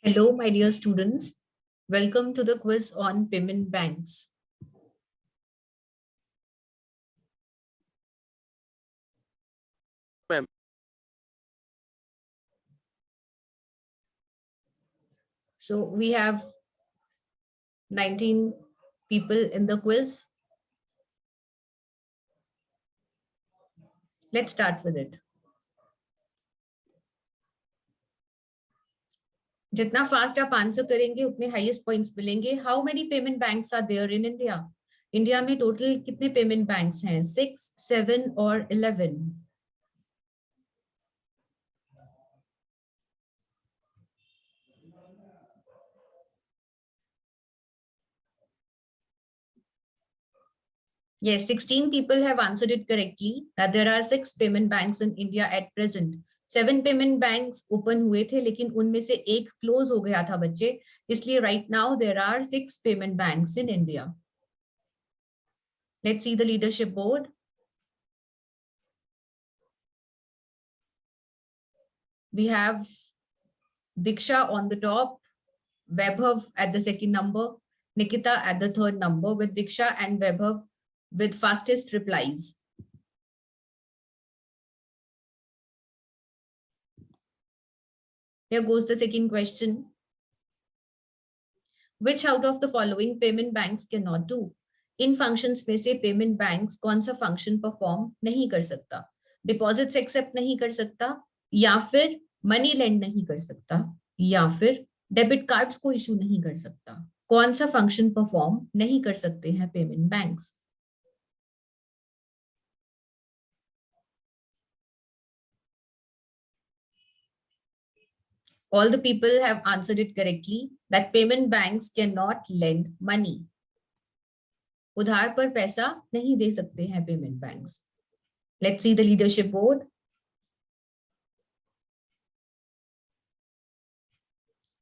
Hello, my dear students. Welcome to the quiz on payment banks. Ma'am. So we have 19 people in the quiz. Let's start with it. जितना fast आप answer करेंगे उतने highest points मिलेंगे. How many payment banks are there in India? India में total कितने payment banks हैं? 6, 7 और 11? Yes, 16 people have answered it correctly that there are 6 payment banks in India at present. 7 payment banks open हुए थे लेकिन उनमें से एक क्लोज हो गया था बच्चे, इसलिए right now there are 6 payment banks in India. Let's see the leadership board. We have Diksha on the top, Vaibhav at the second number, Nikita at the third number, with Diksha and Vaibhav with fastest replies. Here goes the second question. Which out of the following payment banks cannot do? In functions में से payment banks कौन सा function perform नहीं कर सकता? Deposits accept नहीं कर सकता, या फिर money lend नहीं कर सकता, या फिर debit cards को issue नहीं कर सकता? कौन सा function perform नहीं कर सकते हैं payment banks? All the people have answered it correctly that payment banks cannot lend money. उधार पर पैसा नहीं दे सकते हैं payment banks. Let's see the leadership board.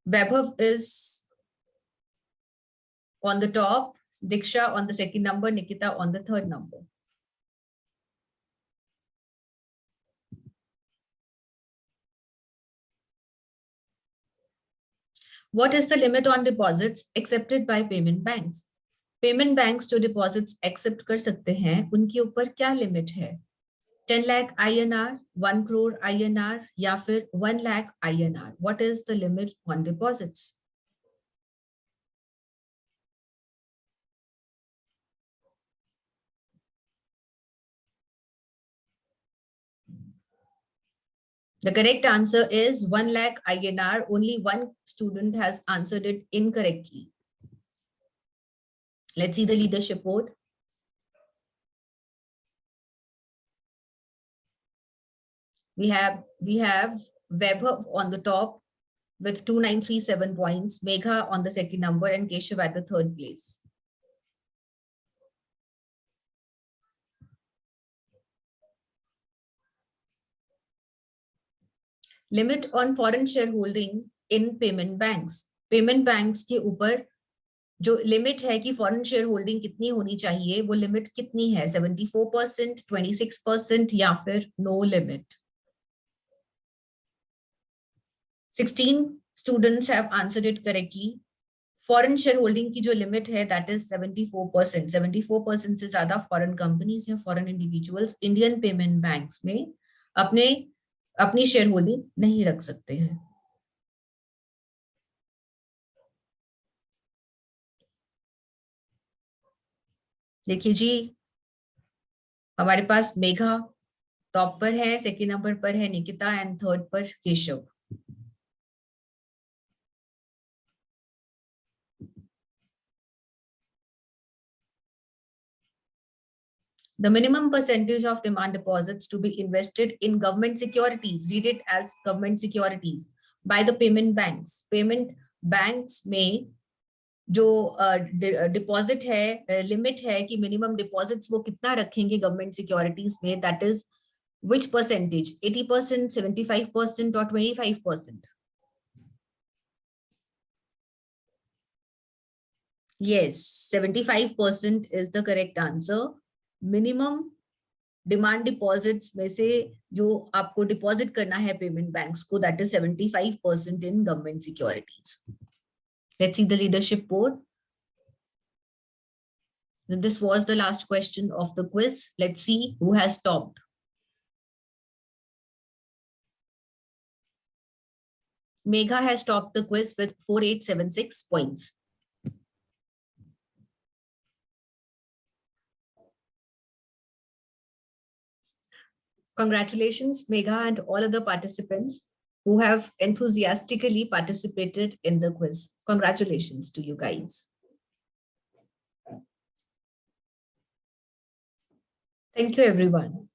Vaibhav is on the top, Diksha on the second number, Nikita on the third number. What is the limit on deposits accepted by payment banks? Payment banks जो deposits accept कर सकते हैं उनके ऊपर क्या limit है? 10 lakh INR, 1 crore INR या फिर 1 lakh INR? What is the limit on deposits? The correct answer is 1 lakh INR. Only one student has answered it incorrectly. Let's see the leadership board. We have Vaibhav on the top with 2937 points, Megha on the second number, and Keshav at the third place. Limit on foreign shareholding in payment banks. Payment banks के ऊपर जो limit है कि foreign share holding कितनी होनी चाहिए, वो limit कितनी है? 74%, 26% या फिर no limit? 16 students have answered it correctly. Foreign share holding की जो लिमिट है दैट इज 74%. 74% से ज्यादा फॉरेन कंपनीज या foreign individuals Indian payment banks में अपनी शेयर होल्डिंग नहीं रख सकते हैं. देखिए जी, हमारे पास मेघा टॉप पर है, सेकेंड नंबर पर है निकिता एंड थर्ड पर Keshav. The minimum percentage of demand deposits to be invested in government securities, read it as government securities, by the payment banks. Payment banks में जो डिपॉजिट है, लिमिट है कि मिनिमम डिपॉजिट्स वो कितना रखेंगे गवर्नमेंट सिक्योरिटीज में, that is which percentage? 80%, 75% or 25%? Yes, 75% is the correct answer. Minimum demand deposits में से जो आपको डिपॉजिट करना है पेमेंट बैंक्स को, that is 75% in government securities. Let's see the leadership board. This was the last question of the quiz. Let's see who has topped. Megha has topped the quiz with 4876 points. Congratulations, Megha, and all other participants who have enthusiastically participated in the quiz. Congratulations to you guys. Thank you, everyone.